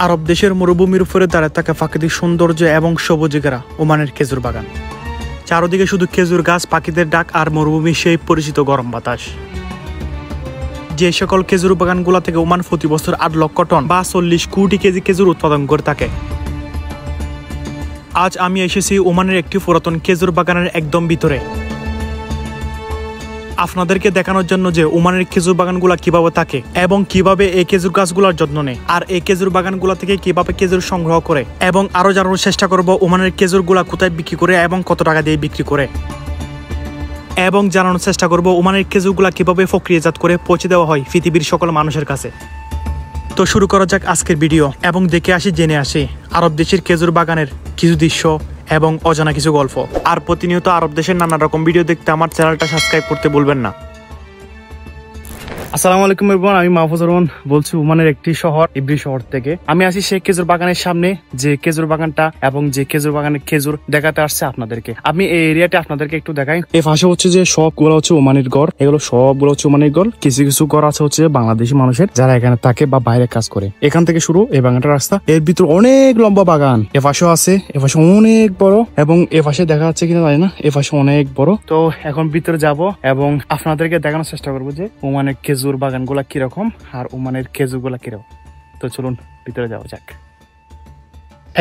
আরব দেশের মরুভূমির উপরে দাঁড়িয়ে থাকা প্রাকৃতিক সৌন্দর্য এবং সবুজে ঘেরা ওমানের খেজুর বাগান। চারদিকে শুধু খেজুর গাছ, পাখিদের ডাক আর মরুভূমির সেই পরিচিত গরম বাতাস। যে সকল খেজুর বাগানগুলো থেকে ওমান প্রতি বছর 8 লক্ষ টন বা 40 কোটি কেজি খেজুর উৎপাদন করে থাকে। আজ আমি এসেছি ওমানের একটি পুরাতন খেজুর বাগানের একদম ভিতরে, আপনাদেরকে দেখানোর জন্য যে ওমানের খেজুর বাগানগুলা কিভাবে থাকে এবং কিভাবে এই খেজুর গাছগুলোর যত্ন নেয়, আর এই খেজুর বাগানগুলো থেকে কিভাবে খেজুর সংগ্রহ করে, এবং আরো জানার চেষ্টা করব ওমানের খেজুরগুলা কোথায় বিক্রি করে এবং কত টাকা দিয়ে বিক্রি করে, এবং জানানোর চেষ্টা করব ওমানের খেজুরগুলা কিভাবে প্রক্রিয়াজাত করে পৌঁছে দেওয়া হয় পৃথিবীর সকল মানুষের কাছে। তো শুরু করা যাক আজকের ভিডিও এবং দেখে আসি, জেনে আসি আরব দেশের খেজুর বাগানের কিছু দৃশ্য এবং অজানা কিছু গল্প। আর প্রতিনিয়ত আরব দেশের নানা রকম ভিডিও দেখতে আমার চ্যানেলটা সাবস্ক্রাইব করতে ভুলবেন না। আসসালামু আলাইকুম এভরিওয়ান, আমি মাহফুজ রহমান বলছি ওমানের একটি শহর ইবরি শহর থেকে। আমি আছি সেই খেজুর বাগানের সামনে, যে খেজুর বাগানটা এবং যে খেজুর বাগানের খেজুর দেখাতে আসছে আপনাদেরকে। আমি এই এরিয়াটা আপনাদেরকে একটু দেখাই। এই পাশে হচ্ছে যে সবগুলো হচ্ছে ওমানের ঘর, এগুলো সবগুলো হচ্ছে ওমানের ঘর। কিছু কিছু ঘর আছে হচ্ছে বাংলাদেশি মানুষের, যারা এখানে থাকে বা বাইরে কাজ করে। এখান থেকে শুরু এই বাগানটা রাস্তা, এর ভিতর অনেক লম্বা বাগান। এ পাশেও আছে, এ পাশে অনেক বড়, এবং এ পাশে দেখা যাচ্ছে কিনা জানি না, এ পাশে অনেক বড়। তো এখন ভিতরে যাব এবং আপনাদেরকে দেখানোর চেষ্টা করবো যে ওমানের খেজুর বাগানগুলা কিরকম আর ওমানের খেজুরগুলা কিরকম। তো চলুন ভিতরে যাওয়া যাক।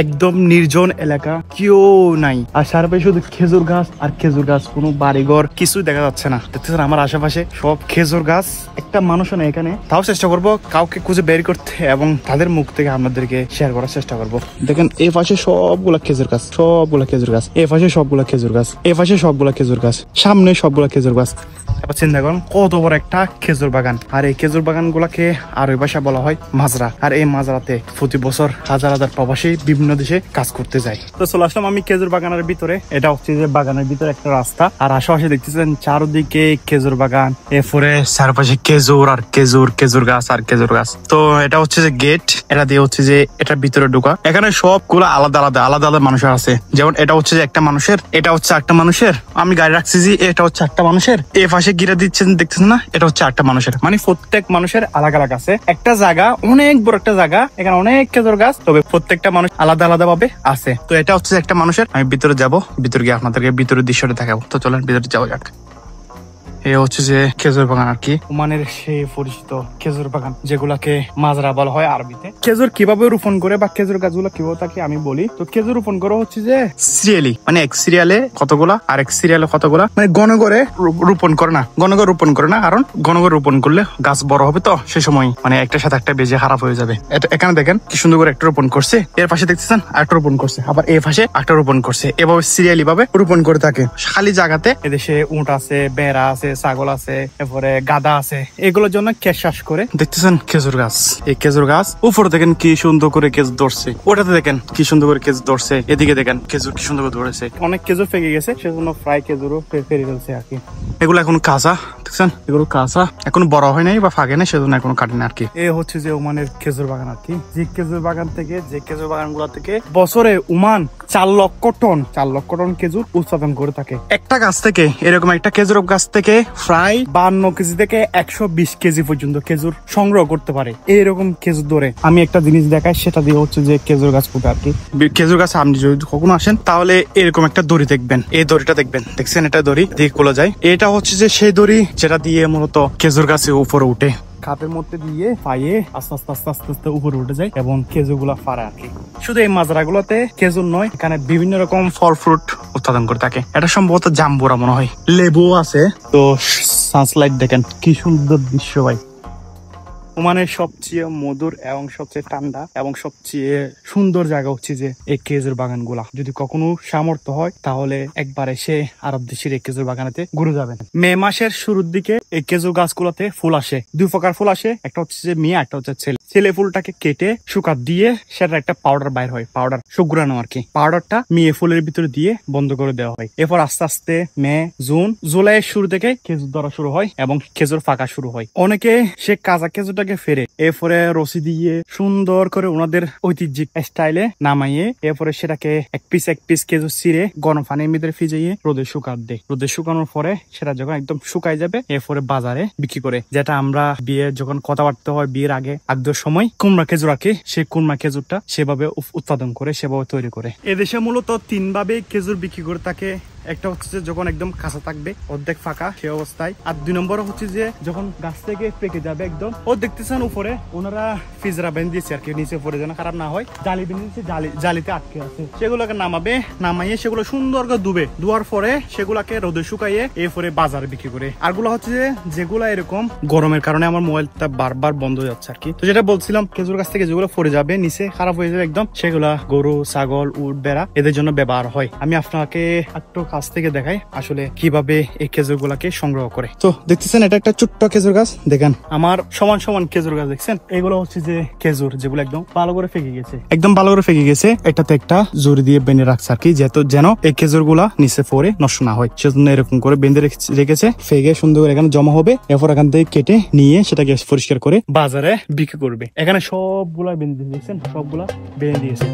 একদম নির্জন এলাকা, কেউ নাই, আর চারপাশে শুধু খেজুর গাছ আর খেজুর গাছ, কোনো বাড়িঘর কিছু দেখা যাচ্ছে না। দেখতেছেন আমার আশেপাশে সব খেজুর গাছ, একটা মানুষও নেই এখানে। তাও চেষ্টা করবো কাউকে খুঁজে বের করতে এবং তাদের মুখ থেকে আপনাদেরকে শেয়ার করার চেষ্টা করবো। দেখেন এই পাশে সবগুলা খেজুর গাছ, সবগুলা খেজুর গাছ, এই পাশে সবগুলা খেজুর গাছ, এই পাশে সবগুলা খেজুর গাছ, সামনে সবগুলা খেজুর গাছ। এবার চিন্তা করুন কত বড় একটা খেজুর বাগান। আর এই খেজুর বাগান গুলাকে আর ওই ভাষা বলা হয় মাজরা। আর এই মাজরাতে প্রতি বছর হাজার হাজার প্রবাসী বিভিন্ন দেশে কাজ করতে যায়। তো চলে আসলাম আমি খেজুর বাগানের ভিতরে। এটা হচ্ছে যে বাগানের ভিতরে একটা রাস্তা, আর আশেপাশে দেখতেছেন চারদিকে খেজুর বাগান, এরপরে চারপাশে খেজুর আর খেজুর, খেজুর গাছ আর খেজুর গাছ। তো এটা হচ্ছে যে গেট, এটা দিয়ে হচ্ছে যে এটার ভিতরে ঢোকা। এখানে সবগুলো আলাদা আলাদা আলাদা আলাদা মানুষের আছে। যেমন এটা হচ্ছে যে একটা মানুষের, এটা হচ্ছে একটা মানুষের, আমি গাড়ি রাখছি যে এটা হচ্ছে একটা মানুষের, এই পাশে গিরা দিচ্ছেন দেখতেছেন না, এটা হচ্ছে একটা মানুষের। মানে প্রত্যেক মানুষের আলাদা আলাদা আছে। একটা জায়গা, অনেক বড় একটা জায়গা, এখানে অনেক খেজুর গাছ, তবে প্রত্যেকটা মানুষ আলাদা আলাদা ভাবে আছে। তো এটা হচ্ছে একটা মানুষের। আমি ভিতরে যাব, ভিতরে গিয়ে আপনাদেরকে ভিতরের দৃশ্যটা দেখাবো। তো চলেন ভিতরে যাওয়া যাক। এ হচ্ছে যে খেজুর বাগান আর কি, ওমানের সেই পরিচিত খেজুর বাগান যেগুলাকে মাজরা বলা হয় আরবিতে। খেজুর কিভাবে রোপণ করে বা খেজুর গাছগুলো কিভাবে থাকে আমি বলি। তো খেজুর রোপণ করা হচ্ছে যে সিরিয়ালি, মানে এক সিরিয়ালে কতগুলা আর এক সিরিয়ালে কতগুলা, মানে ঘন করে রোপণ করে না, ঘন করে রোপণ করে না, কারণ ঘন করে রোপণ করলে গাছ বড় হবে, তো সে সময় মানে একটার সাথে একটা বেজে খারাপ হয়ে যাবে। এখানে দেখেন কি সুন্দর করে একটা রোপণ করছে, এর পাশে দেখতেছেন আরেকটা রোপণ করছে, আবার এই পাশে একটা রোপণ করছে। এভাবে সিরিয়ালি ভাবে রোপণ করে থাকে। খালি জায়গাতে এদেশে উট আছে, বেড়া আছে, ছাগল আছে, এরপরে গাদা আছে, এগুলোর জন্য কেশ চাষ করে। দেখতেছেন খেজুর গাছ, এই খেজুর গাছ উপরে দেখেন কি সুন্দর করে খেজুর ধরছে, ওটাতে দেখেন কি সুন্দর করে খেজুর ধরছে, এদিকে দেখেন খেজুর কি সুন্দর করে ধরেছে। অনেক খেজুর পেকে গেছে, সেজন্য ফ্রাই খেজুরও ফেরে ফেলছে আর কি। এগুলো এখন কাঁচা, দেখছেন এগুলো কাঁচা, এখন বড় হয় নাই বা ফাঁকে নাই, সেজন্য এখনো কাটে না আর কি। এ হচ্ছে যে ওমানের খেজুর বাগান আর কি। যে খেজুর বাগান থেকে, যে খেজুর বাগান গুলা থেকে বছরে ওমান 4 লক্ষ টন খেজুর উৎপাদন করে থাকে। একটা গাছ থেকে, এরকম একটা খেজুর গাছ থেকে প্রায় 52 কেজি থেকে 120 কেজি পর্যন্ত খেজুর সংগ্রহ করতে পারে। এইরকম খেজুর ধরে আমি একটা জিনিস দেখাই, সেটা দিয়ে হচ্ছে যে খেজুর গাছ ফুটে আর কি। খেজুর গাছ আপনি যদি কখনো আসেন তাহলে এরকম একটা দড়ি দেখবেন, এই দড়িটা দেখবেন, দেখছেন এটা দড়ি দিয়ে খোলা যায়। এটা হচ্ছে যে সেই দড়ি যেটা দিয়ে মূলত খেজুর গাছে উপরে উঠে, খাপের মধ্যে দিয়ে পায়ে আস্তে আস্তে আস্তে আস্তে আস্তে উপরে উঠে যায় এবং খেজুর গুলা ফাড়ে আর কি। শুধু এই মাজরা গুলাতে খেজুর নয়, এখানে বিভিন্ন রকম ফল ফ্রুট উৎপাদন করে থাকে। এটা সম্ভবত জাম্বুরা মনে হয়, লেবু আছে। তো সানলাইট দেখেন কি সুন্দর দৃশ্য ভাই। ওমানের সবচেয়ে মধুর এবং সবচেয়ে ঠান্ডা এবং সবচেয়ে সুন্দর জায়গা হচ্ছে যে এই খেজুর বাগান গুলা। যদি কখনো সামর্থ্য হয় তাহলে একবার এসে আরব দেশের এই খেজুর বাগানেতে ঘুরে যাবেন। মে মাসের শুরুর দিকে এই খেজুর গাছগুলোতে ফুল আসে, 2 প্রকার ফুল আসে, একটা হচ্ছে যে মেয়ে, একটা হচ্ছে ছেলে। ছেলে ফুলটাকে কেটে শুকা দিয়ে সেটা একটা পাউডার বাইর হয়, পাউডার শুকরানো আর কি। পাউডারটা মেয়ে ফুলের ভিতরে দিয়ে বন্ধ করে দেওয়া হয়। এরপর আস্তে আস্তে মে, জুন, জুলাইয়ের শুরু থেকে খেজুর ধরা শুরু হয় এবং খেজুর ফাঁকা শুরু হয়। অনেকে সে কাঁচা খেজুরটা খেজুরটাকে ফেরে এরপরে রশি দিয়ে সুন্দর করে ওনাদের ঐতিহ্যিক স্টাইলে নামাইয়ে এরপরে সেটাকে এক পিস খেজুর ছিঁড়ে গরম পানির ভিতরে ভিজিয়ে রোদে শুকাত দেয়। রোদে শুকানোর পরে সেটা যখন একদম শুকাই যাবে এরপরে বাজারে বিক্রি করে, যেটা আমরা বিয়ে যখন কথাবার্তা হয় বিয়ের আগে আগের সময় কুমড়া খেজুর রাখি, সেই কুমড়া খেজুরটা সেভাবে উৎপাদন করে সেভাবে তৈরি করে। এদেশে মূলত 3 ভাবে খেজুর বিক্রি করে থাকে। একটা হচ্ছে যে যখন একদম কাঁচা থাকবে অর্ধেক ফাঁকা সেই অবস্থায়, আর 2 নম্বর হচ্ছে যে যখন গাছ থেকে পেকে যাবে একদম, ও দেখতেছেন উপরে ওনারা ফিজরা বেঁধে দিয়েছে আর কি, নিচে পড়ে যেন খারাপ না হয়, জালি বেঁধে দিয়েছে, জালিতে আটকে আছে। সেগুলোকে নামাইয়ে সেগুলো সুন্দর করে ধোয়ার পরে সেগুলাকে রোদে শুকাইয়ে এরপরে বাজারে বিক্রি করে। আরগুলো হচ্ছে যে যেগুলা এরকম গরমের কারণে আমার মোবাইলটা বারবার বন্ধ হয়ে যাচ্ছে আর কি। তো যেটা বলছিলাম খেজুর গাছ থেকে যেগুলো পড়ে যাবে নিচে খারাপ হয়ে যাবে একদম, সেগুলা গরু ছাগল উট বেড়া এদের জন্য ব্যবহার হয়। আমি আপনাকে একটু কাছ থেকে দেখাই আসলে কিভাবে এই খেজুর গুলাকে সংগ্রহ করে। তো দেখতেছেন এটা একটা ছোট্ট খেজুর গাছ, দেখেন আমার সমান খেজুর গাছ দেখছেন। এগুলো হচ্ছে যে খেজুর যেগুলো একদম ভালো করে ফেঁকে গেছে, এটাতে একটা জড়ি দিয়ে বেঁধে রাখছে আর কি, যেন এই খেজুর গুলা নিচে পড়ে নষ্ট না হয়, সেজন্য এরকম করে বেঁধে রেখেছে। ফেঁকে সুন্দর করে এখানে জমা হবে, এরপর এখান থেকে কেটে নিয়ে সেটাকে পরিষ্কার করে বাজারে বিক্রি করবে। এখানে সবগুলা বেঁধে দিয়েছেন, সবগুলা বেঁধে দিয়েছে।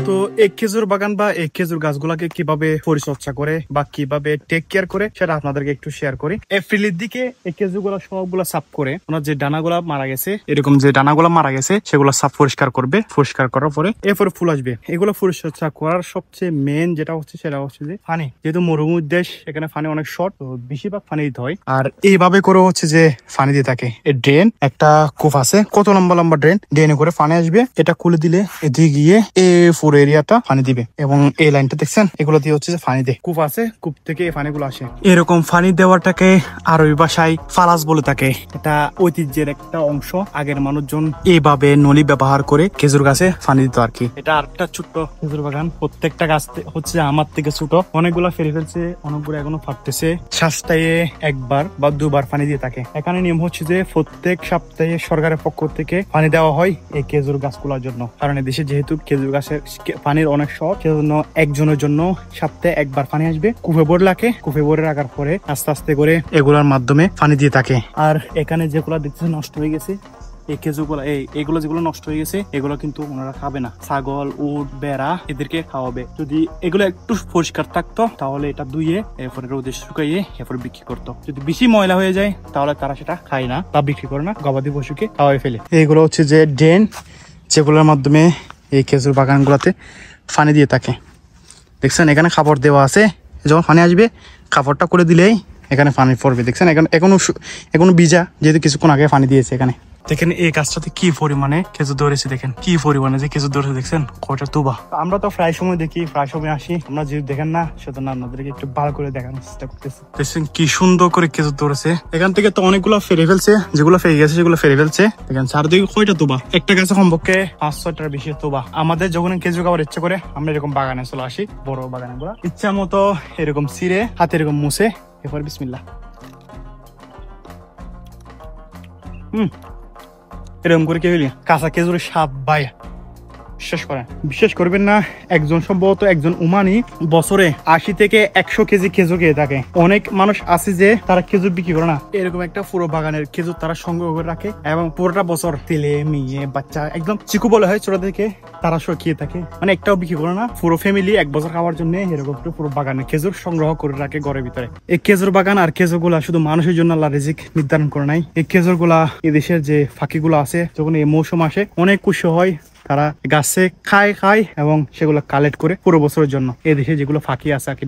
তো এই খেজুর বাগান বা এই খেজুর গাছগুলাকে কিভাবে পরিচর্যা করে বা কিভাবে টেক কেয়ার করে সেটা আপনাদেরকে একটু শেয়ার করি। এপ্রিলের দিকে এই খেজুরগুলা সবগুলা সাফ করে ওনার যে ডানাগুলা মারা গেছে, এরকম যে ডানাগুলা মারা গেছে সেগুলো সাফ পরিষ্কার করবে। পরিষ্কার করার পরে এরপরে ফুল আসবে। এগুলো পরিচর্যা করার সবচেয়ে মেন যেটা হচ্ছে সেটা হচ্ছে যে পানি, যেহেতু মরুভূমির দেশ এখানে পানি অনেক শর্ট, তো বেশিরভাগ পানি দিতে হয়। আর এইভাবে করে হচ্ছে যে পানি দিয়ে থাকে। এই ড্রেন একটা কূপ আছে, কত লম্বা ড্রেনে করে পানি আসবে, এটা খুলে দিলে এদিকে গিয়ে পুরো এরিয়াটা পানি দিবে। এবং এই লাইনটা দেখছেন, এগুলো দিয়ে হচ্ছে যে পানি দেয়। কূপ আছে, কূপ থেকে এই পানিগুলো আসে। এরকম পানি দেওয়াটাকে আরবি ভাষায় ফালাস বলে থাকে। এটা ঐতিহ্যের একটা অংশ। আগের মানুষজন এইভাবে নলি ব্যবহার করে খেজুর গাছে পানি দিত আর কি। এটা আরেকটা ছোট্ট খেজুর বাগান, প্রত্যেকটা গাছ হচ্ছে আমার থেকে ছোট, অনেকগুলা ফেরে ফেলছে, অনেকগুলো এখনো ফাটতেছে। সপ্তাহে 1বার বা 2বার পানি দিয়ে থাকে। এখানে নিয়ম হচ্ছে যে প্রত্যেক সপ্তাহে সরকারের পক্ষ থেকে পানি দেওয়া হয় এই খেজুর গাছগুলোর জন্য, কারণ এদেশে যেহেতু খেজুর গাছের পানির অনেক শর্ট, সেজন্য একজনের জন্য সপ্তাহে 1বার পানি আসবে। কূপে ভরে রাখার পরে আস্তে আস্তে করে এগুলোর মাধ্যমে পানি দিয়ে থাকে। আর এখানে যেগুলো দেখতেছে নষ্ট হয়ে গেছে, এই খেজুরগুলো এইগুলো যেগুলো নষ্ট হয়ে গেছে এগুলো কিন্তু ওনারা খাবে না, ছাগল উট বেড়া এদেরকে খাওয়াবে। যদি এগুলো একটু পরিষ্কার থাকতো তাহলে এটা ধুয়ে এরপরে রোদে শুকাইয়ে এরপরে বিক্রি করতো। যদি বেশি ময়লা হয়ে যায় তাহলে তারা সেটা খায় না বা বিক্রি করে না, গবাদি পশুকে খাওয়াই ফেলে। এইগুলো হচ্ছে যে ড্রেন, যেগুলোর মাধ্যমে এই খেজুর বাগানগুলোতে পানি দিয়ে থাকে। দেখছেন এখানে খাবার দেওয়া আছে, যখন পানি আসবে খাবারটা করে দিলেই এখানে পানি পড়বে। দেখছেন এখনো ভিজা, যেহেতু কিছুক্ষণ আগে পানি দিয়েছে। এখানে দেখেন এই গাছটাতে কি পরিমাণে খেজুর ধরেছে, দেখেন কি পরিমাণে যে খেজুর ধরেছে, দেখছেন কয়টা তুবা। আমরা তো প্রায় সময় দেখি, প্রায় সময় আসি, আমরা যদি দেখেন না সেজন্য আপনাদেরকে একটু ভালো করে দেখানোর চেষ্টা করতেছি। দেখছেন কি সুন্দর করে খেজুর ধরেছে। এখান থেকে তো অনেকগুলো ফেরে ফেলছে, যেগুলো ফেরে গেছে সেগুলো ফেরে ফেলছে। দেখেন চারদিকে কয়টা তুবা, একটা গাছে কমপক্ষে 5-6টার বেশি তুবা। আমাদের যখন খেজুর খাবার ইচ্ছে করে আমরা এরকম বাগানে চলে আসি, বড় বাগানে গুলা ইচ্ছা মতো এরকম ছিঁড়ে হাতে এরকম মুছে এরপর বিসমিল্লাহ। এরকম করে কে হইলি কাঁচা খেজুরের স্বাদ ভাই বিশ্বাস করবেন না। সম্ভবত একজন উমানি বছরে 80 থেকে 100 কেজি খেজুর খেয়ে থাকে। অনেক মানুষ আছে যে তারা খেজুর বিক্রি করে না, এরকম একটা পুরো বাগানের খেজুর তারা সংগ্রহ করে রাখে এবং পুরোটা বছর তেলে মেয়ে বাচ্চা একদম চিকু বলে হয় ছোট থেকে তারা সব খেয়ে থাকে, মানে একটাও বিক্রি করে না। পুরো ফ্যামিলি 1 বছর খাওয়ার জন্য এরকম পুরো বাগানের খেজুর সংগ্রহ করে রাখে ঘরের ভিতরে। এই খেজুর বাগান আর খেজুর গুলা শুধু মানুষের জন্য আল্লাহ রিজিক নির্ধারণ করে নাই। এই খেজুর গুলা এদেশের যে ফাঁকিগুলো আছে, যখন এই মৌসুম আসে অনেক খুশি হয়, তারা গাছে খায় এবং সেগুলো কালেক্ট করে পুরো বছরের জন্য। এই দেশে যেগুলো ফাঁকি আছে আর কি,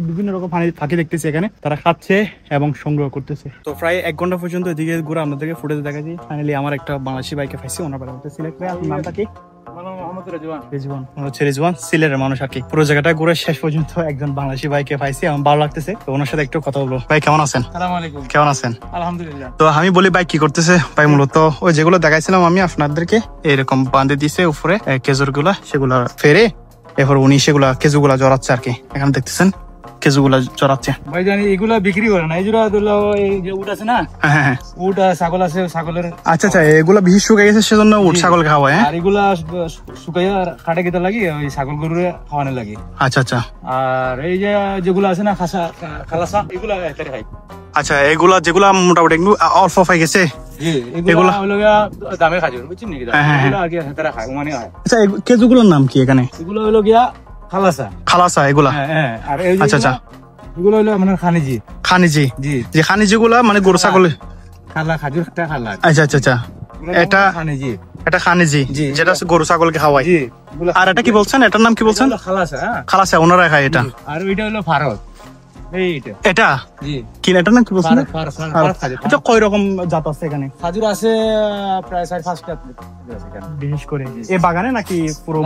বিভিন্ন রকম ফাঁকি দেখতেছি এখানে, তারা খাচ্ছে এবং সংগ্রহ করতেছে। তো প্রায় 1 ঘন্টা পর্যন্ত এদিকে ঘুরে আপনাদেরকে ফুটেজ দেখাচ্ছি। ফাইনালি আমার একটা বাংলাদেশি বাইকে পাইছি, ওনার বাড়ি সিলেক্ট। আপনার নামটা কি? রিজওয়ান হচ্ছে রিজওয়ান সিলেটের মানুষ আর কি। পুরো জায়গাটা ঘুরে শেষ পর্যন্ত একজন বাংলাদেশি ভাইকে পাইছি, আমার ভালো লাগতেছে। তো ওনার সাথে একটু কথা বলবো। ভাই কেমন আছেন? কেমন আছেন? আলহামদুলিল্লাহ। তো আমি বলি ভাই কি করতেছে? ভাই মূলত ওই যেগুলো দেখাইছিলাম আমি আপনাদেরকে, এরকম বাঁধে দিছে উপরে খেজুর গুলা, সেগুলা ফেরে এরপর উনি সেগুলা খেজুর গুলা জড়াচ্ছে আর কি। এখানে দেখতেছেন খেজুর গুলা জড়াচ্ছে। ভাই জানি এগুলা বিক্রি করে না, এই যে উট আছে না, হ্যাঁ উট আর ছাগল আছে, ছাগলের। আচ্ছা আচ্ছা, এগুলা বেশি শুকিয়ে গেছে সেজন্য উট ছাগল খাওয়া হয়। আর এগুলা শুকাইয়া কাটে কেটে লাগি ওই ছাগল গরুরে খাওয়ানো লাগে। আচ্ছা আচ্ছা। আর এই যে যেগুলো আছে না খালাসা, এগুলা এটারে খাই। আচ্ছা, এগুলা যেগুলা মোটামুটি একটু অল্প পাই গেছে, এগুলা হলো দামে খাজুর, বুঝছেন নাকি? এগুলা আগে হাতেরা খায়, মানে হয়। আচ্ছা, খেজুরগুলোর নাম কি এখানে? এগুলো হলো গিয়া খালাসা। খালাসা এগুলা? হ্যাঁ। আর এই আচ্ছা আচ্ছা, এগুলো হলো মানে খানিজি। খানিজি? জি, যে খানিজি গুলা মানে গরু ছাগলে খালা, খাজুরটা খালা। আচ্ছা আচ্ছা আচ্ছা, এটা খানিজি। এটা খানিজি যেটা গরু ছাগলকে খাওয়ায়। আর এটা কি বলছেন? এটার নাম কি বলছেন? খালাসা। খালাসা ওনারা খায় এটা। আর ওইটা হলো ফারত। এটা কি, এটার নাম কি বলছেন? আচ্ছা, কয় রকম জাত আছে এখানে? খাজুর আছে প্রায় 4-5টা বিশেষ করে এই বাগানে নাকি পুরো?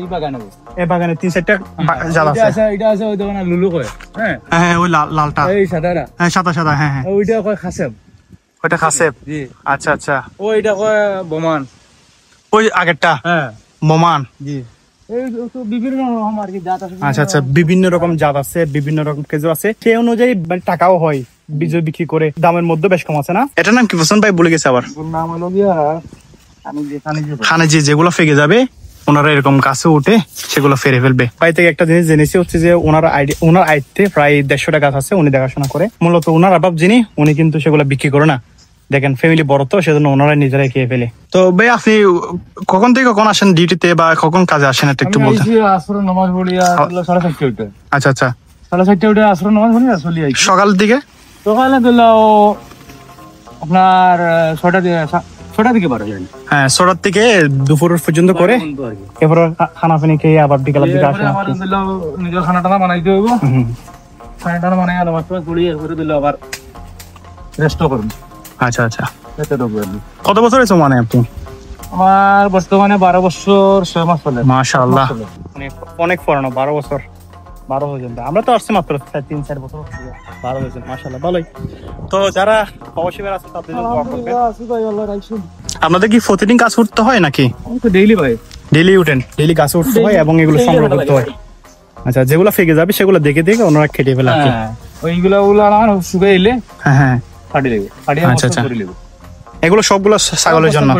এই বাগানে, এই বাগানে 3-4টা জাত আছে। এটা আছে ওই দোকানে লুলু কয়। হ্যাঁ হ্যাঁ, ওই লালটা, এই সাদাটা। হ্যাঁ সাদা সাদা, হ্যাঁ হ্যাঁ। ওইটা কয় খাসেব। ওইটা খাসেব? জি। আচ্ছা আচ্ছা। ওইটা কয় বোমান। ওই আগেরটা? হ্যাঁ, বোমান। জি। এই তো বিভিন্ন রকম আর কি জাত আছে। আচ্ছা আচ্ছা, বিভিন্ন রকম জাত আছে, বিভিন্ন রকম খেজুর আছে, সেই অনুযায়ী মানে টাকাও হয় বীজ বিক্রি করে, দামের মধ্যে বেশ কম আছে না? এটার নাম কি বলছেন ভাই? বলে গেছে আবার। নাম হলো গিয়া খানিজি। যেগুলো ফেকে যাবে ওনারা এরকম গাছে উঠে সেগুলো ফেরে ফেলবে। ভাই থেকে একটা জিনিস জেনেছি হচ্ছে যে ওনার আইতে প্রায় 150টা গাছ আছে, উনি দেখাশোনা করে। মূলত ওনার আবাব যিনি, উনি কিন্তু সেগুলো বিক্রি করে না। দেখেন ফ্যামিলি বড় তো, সেজন্য ওনারা নিজেরাই খেয়ে ফেলে। তো ভাই আপনি কখন থেকে কখন আসেন ডিউটিতে, বা কখন কাজে আসেন এটা একটু বলতেন? আসর নামাজ পড়ি আর 4:30 উঠে। আচ্ছা আচ্ছা, 4:30 উঠে আসর নামাজ পড়ি আর চলি। সকালের দিকে? সকালে দিলো আপনার 6টা দিকে বার হয়ে যায়। হ্যাঁ, 6টা থেকে দুপুর পর্যন্ত করে, এরপর খানা পানি খেয়ে আবার বিকালের দিকে আসেন। নিজের খানাটা বানাইতে হইব, খানাটা বানাই নামাজ পড়ি, এরপরে দিলো আবার রেস্ট করুন। আচ্ছা আচ্ছা। কত বছর হয়েছে মানে আপনি? আমার বর্তমানে 12 বছর 6 মাস চলে। মাশাআল্লাহ, অনেক পুরানো। 12 বছর, 12 পর্যন্ত। আমরা তো আসছি মাত্র 3-4 বছর। 12 বছর, মাশাআল্লাহ, ভালোই। তো যারা অবশ্যই আছে তাদের জন্য দোয়া করবেন। আপনাদের কি প্রতিদিন গাছ উঠতে হয় নাকি? ডেইলি ভাই, ডেইলি উঠেন? ডেইলি গাছ উঠতে হয় এবং এগুলো সংগ্রহ করতে হয়। আচ্ছা, যেগুলো ফেকে যাবে সেগুলো দেখে দেখে ওনারা খেটে ফেলে। ওইগুলো শুকাই এলে হ্যাঁ হ্যাঁ ফাটি দেবে। আচ্ছা আচ্ছা, এগুলো সবগুলো ছাগলের জন্য?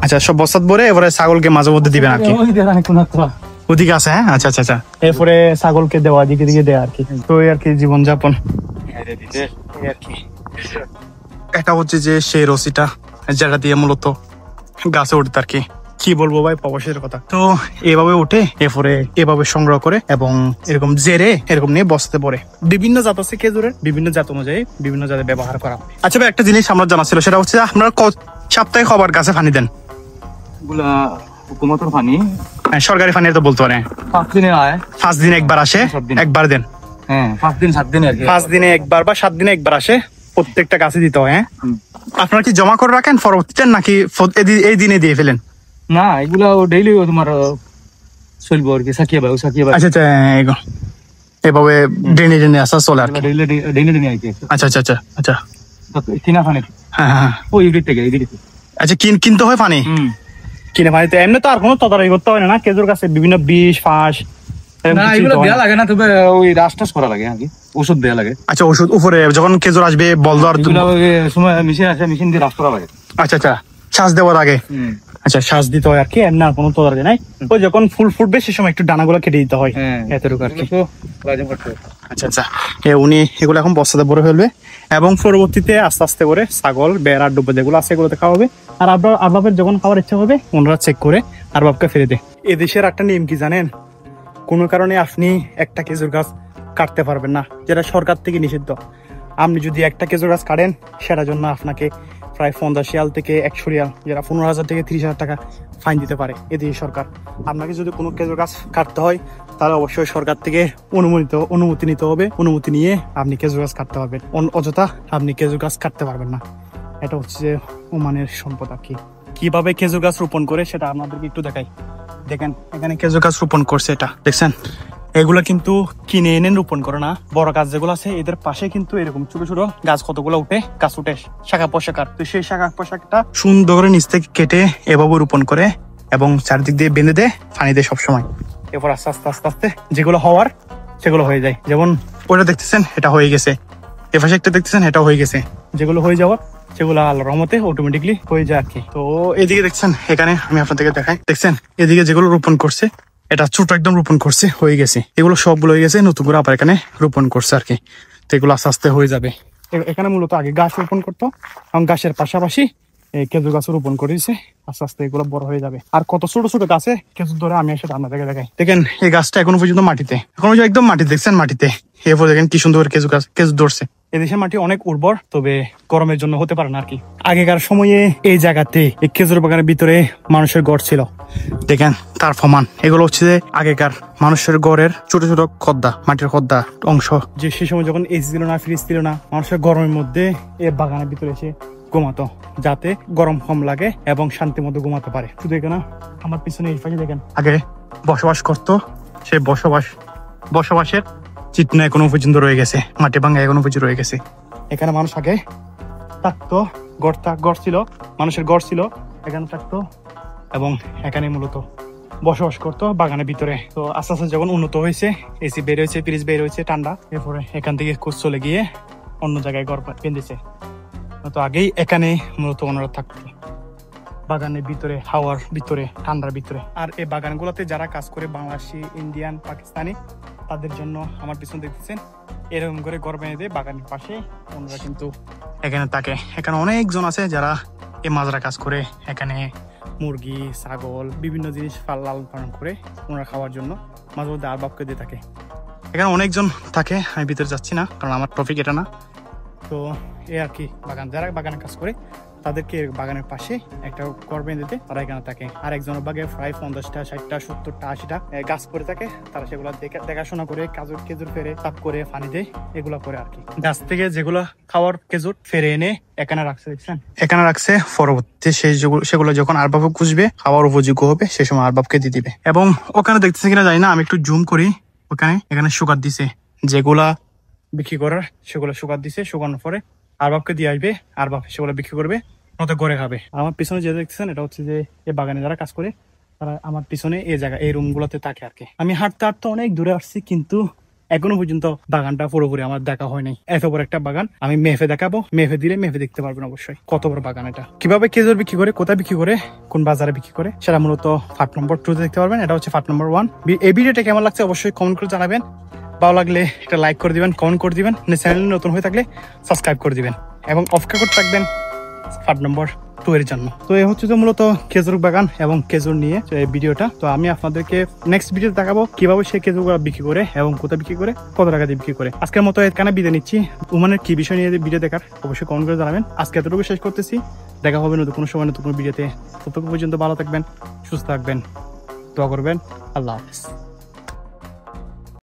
আচ্ছা, সব বস্তাত ভরে এবারে ছাগলকে মাঝে মধ্যে দিবেন আর কি? ওদিকে আছে। হ্যাঁ, আচ্ছা আচ্ছা আচ্ছা। এরপরে ছাগলকে দেওয়া, দিকে দিকে দেওয়া আর কি। তো আর কি জীবনযাপন। এটা হচ্ছে যে সেই রশিটা যেটা দিয়ে মূলত গাছে উঠতে আর কি। কি বলবো ভাই, প্রবাসীদের কথা। তো এভাবে উঠে এরপরে এভাবে সংগ্রহ করে এবং এরকম জেরে এরকম নিয়ে বসতে পড়ে। বিভিন্ন জাত আছে খেজুরের, বিভিন্ন জাত অনুযায়ী বিভিন্ন জাতে ব্যবহার করা। আচ্ছা ভাই, একটা জিনিস আমার জানা ছিল, সেটা হচ্ছে আপনারা সপ্তাহে কবার গাছে পানি দেন? হুকুমতের পানি, সরকারি পানি তো বলতে পারে। 5 দিনে আয়, 5 দিনে একবার আসে, একবার দেন? হ্যাঁ, 5 দিন 7 দিন আর কি। 5 দিনে একবার বা 7 দিনে একবার আসে, প্রত্যেকটা গাছে দিতে হয়। হ্যাঁ, আপনারা কি জমা করে রাখেন পরবর্তীতে নাকি এই দিনে দিয়ে ফেলেন? না, এগুলা ডেইলি তোমার চলবো আর কি। সাকিয়া ভাই। আচ্ছা আচ্ছা, এভাবে ডেনে ডেনে আসা চলে আর কি? ডেইলি আর কি। আচ্ছা আচ্ছা আচ্ছা আচ্ছা, কিনা পানি। হ্যাঁ হ্যাঁ, ওই ইউনিট থেকে। আচ্ছা, কিনতে হয় পানি? কিনে পানিতে এমনি তো আর কোনো তদারকি করতে হয় না? খেজুর গাছে বিভিন্ন বিষ ফাঁস এগুলো দেয়া লাগে না, তবে ওই রাস্টাস করা লাগে আর কি, ওষুধ দেয়া লাগে। আচ্ছা, ওষুধ উপরে যখন খেজুর আসবে বলদার সময় মেশিন আছে, মেশিন দিয়ে রাস করা লাগে। আচ্ছা আচ্ছা, শ্বাস দেওয়ার আগে? আচ্ছা, শ্বাস দিতে হয় আর কি, এমনি আর কোনো তদারকি নাই। ওই যখন ফুল ফুটবে সে সময় একটু ডানাগুলো কেটে দিতে হয়, এতটুকু আর কি। আচ্ছা আচ্ছা, উনি এগুলো এখন বস্তাতে ভরে ফেলবে এবং পরবর্তীতে আস্তে আস্তে করে ছাগল, বেড়া, ডুবে যেগুলো আছে এগুলোতে খাওয়াবে। আর আরবাবের যখন খাওয়ার ইচ্ছা হবে ওনারা চেক করে আরবাবকে ফিরে দেয়। এদেশের একটা নিয়ম কি জানেন? কোনো কারণে আপনি একটা খেজুর গাছ কাটতে পারবেন না, যেটা সরকার থেকে নিষিদ্ধ। আপনি যদি একটা খেজুর গাছ কাটেন সেটার জন্য আপনাকে প্রায় 50 রিয়াল থেকে 100 রিয়াল, যেটা 15,000 থেকে 30,000 টাকা ফাইন দিতে পারে এদেশের সরকার। আপনাকে যদি কোনো খেজুর গাছ কাটতে হয় তাহলে অবশ্যই সরকার থেকে অনুমতি নিতে হবে। অনুমতি নিয়ে আপনি খেজুর গাছ কাটতে পারবেন, অযথা আপনি খেজুর গাছ কাটতে পারবেন না। এটা হচ্ছে যে ওমানের সম্পদ আর কি। কিভাবে খেজুর গাছ রোপণ করে সেটা আপনাদেরকে একটু দেখাই। দেখেন এখানে খেজুর গাছ রোপণ করছে, এটা দেখছেন। এগুলো কিন্তু কিনে এনে রোপণ করে না, বড় গাছ যেগুলো আছে এদের পাশে কিন্তু এরকম ছোট ছোট গাছ কতগুলো উঠে, গাছ উঠে শাখা পোশাকার। তো সেই শাখা পোশাকটা সুন্দর করে নিচ থেকে কেটে এভাবে রোপণ করে এবং চারদিক দিয়ে বেঁধে দেয় পানি দেয় সবসময়। এরপর আস্তে আস্তে আস্তে আস্তে যেগুলো হওয়ার সেগুলো হয়ে যায়। যেমন ওটা দেখতেছেন এটা হয়ে গেছে, এ পাশে একটা দেখতেছেন এটা হয়ে গেছে। যেগুলো হয়ে যাওয়ার সেগুলো আল্লাহর রহমতে অটোমেটিকলি হয়ে যায় আর কি। তো এদিকে দেখছেন, এখানে আমি আপনাদেরকে দেখাই, দেখছেন এদিকে যেগুলো রোপণ করছে এটা ছোট একদম রোপণ করছে, হয়ে গেছে। এগুলো সবগুলো হয়ে গেছে, নতুন করে আবার এখানে রোপণ করছে আর কি। তো এগুলো আস্তে আস্তে হয়ে যাবে। এখানে মূলত আগে গাছ রোপণ করতো এবং গাছের পাশাপাশি খেজুর গাছ রোপণ করেছে। আস্তে আস্তে এগুলো বড় হয়ে যাবে। আর কত ছোট ছোট গাছে খেজুর ধরে আমি এসে আপনাদেরকে দেখাই। দেখেন এই গাছটা এখনো পর্যন্ত মাটিতে, এখনো একদম মাটিতে, দেখছেন মাটিতে। এরপর দেখেন কি সুন্দর খেজুর ধরছে। এদেশের মাটি অনেক উর্বর, তবে গরমের জন্য হতে পারে না আর কি। আগেকার সময়ে এই জায়গাতে এই খেজুর বাগানের ভিতরে মানুষের গড় ছিল। দেখেন তার প্রমাণ। এগুলো হচ্ছে যে আগেকার মানুষের গড়ের ছোট ছোট খদ্দা, মাটির খদ্দা অংশ। যে সেই সময় যখন এসি ছিল না, ফ্রিজ ছিল না, মানুষের গরমের মধ্যে এই বাগানের ভিতরে এসে ঘুমাতো, যাতে গরম কম লাগে এবং শান্তি মতো ঘুমাতে পারে। শুধু এখানে আমার পিছনে এই পাশে দেখেন আগে বসবাস করতো, সেই বসবাসের চিহ্ন এখনো পর্যন্ত রয়ে গেছে, মাটি ভাঙা এখনো পর্যন্ত রয়ে গেছে। এখানে মানুষ আগে থাকতো, গড় ছিল, মানুষের গড় ছিল, এখানে থাকতো এবং এখানে মূলত বসবাস করতো বাগানের ভিতরে। তো আস্তে আস্তে যখন উন্নত হয়েছে, এসি বের হয়েছে, ফ্রিজ বের হয়েছে ঠান্ডা, এরপরে এখান থেকে কোচ চলে গিয়ে অন্য জায়গায় ঘর বেঁধেছে। তো আগেই এখানে মূলত ওনারা থাকতো বাগানের ভিতরে, হাওয়ার ভিতরে, ঠান্ডার ভিতরে। আর এই বাগানগুলোতে যারা কাজ করে, বাংলাদেশি, ইন্ডিয়ান, পাকিস্তানি, তাদের জন্য আমার পিছনে দেখতেছেন এরকম করে ঘর বেঁধে দেয় বাগানের পাশে। ওনারা কিন্তু এখানে থাকে। এখানে অনেকজন আছে যারা এই মাজরা কাজ করে, এখানে মুরগি, ছাগল, বিভিন্ন জিনিস লালন পালন করে ওনারা খাওয়ার জন্য মাঝে মধ্যে আরবাবকে দিয়ে থাকে। এখানে অনেকজন থাকে, আমি ভিতরে যাচ্ছি না কারণ আমার টপিক এটা না। তো এ আর কি, যারা বাগানে কাজ করে তাদেরকে বাগানের পাশে একটা ঘর বেঁধে দিতে তারা এখানে থাকে। আর একজনের বাগে প্রায় 50টা, 60টা, 70টা, 80টা গাছ করে থাকে। তারা সেগুলো দেখাশোনা করে, খেজুর ফেরে, তাপ করে, পানি দেয়, এগুলো করে আর কি। গাছ থেকে যেগুলো খাওয়ার খেজুর ফেরে এনে এখানে রাখছে, দেখছেন এখানে রাখছে। পরবর্তী সেগুলো যখন আরবাবকে খুঁজবে, খাওয়ার উপযোগ্য হবে, সেই সময় আরবাবকে দিয়ে দিবে। এবং ওখানে দেখতেছে কিনা জানি না, আমি একটু জুম করি, এখানে সুগার দিছে, যেগুলা বিক্রি করার সেগুলো সুগার দিছে। শুকানোর পরে আরবাবকে দিয়ে আসবে, আরবাব সেগুলো বিক্রি করবে, নয়তো ঘরে খাবে। আমার পিছনে যে দেখতেছেন এটা হচ্ছে যে এই বাগানে যারা কাজ করে তারা আমার পিছনে এই জায়গা, এই রুম গুলোতে থাকে আর কি। আমি হাঁটতে হাঁটতে অনেক দূরে আসছি, কিন্তু এখনো পর্যন্ত বাগানটা পুরোপুরি আমার দেখা হয় নাই। এত বড় একটা বাগান আমি মেফে দেখাবো, মেফে দিলে মেফে দেখতে পারবেন অবশ্যই কত বড় বাগান এটা। কিভাবে খেজুর বিক্রি করে, কোথায় বিক্রি করে, কোন বাজারে বিক্রি করে, সেটা মূলত পার্ট নম্বর 2 দেখতে পারবেন। এটা হচ্ছে পার্ট নম্বর 1। এই ভিডিওটা কেমন লাগছে অবশ্যই কমেন্ট করে জানাবেন। ভালো লাগলে একটা লাইক করে দিবেন, কমেন্ট করে দিবেন, চ্যানেল নতুন হয়ে থাকলে সাবস্ক্রাইব করে দিবেন এবং অপেক্ষা করতে থাকবেন পার্ট নম্বর 2 এর জন্য। তো এই হচ্ছে যে মূলত খেজুর বাগান এবং খেজুর নিয়ে এই ভিডিওটা। তো আমি আপনাদেরকে নেক্সট ভিডিওতে দেখাবো কিভাবে সে খেজুরগুলো বিক্রি করে এবং কোথায় বিক্রি করে, কত টাকা দিয়ে বিক্রি করে। আজকের মতো এখানে বিদায় নিচ্ছি। ওমানের কি বিষয় নিয়ে ভিডিও দেখার অবশ্যই কমেন্ট করে জানাবেন। আজকে এতটুকু শেষ করতেছি, দেখা হবে নতুন কোনো সময় নতুন কোনো ভিডিওতে। ততক্ষণ পর্যন্ত ভালো থাকবেন, সুস্থ থাকবেন, দোয়া করবেন। আল্লাহ হাফেজ।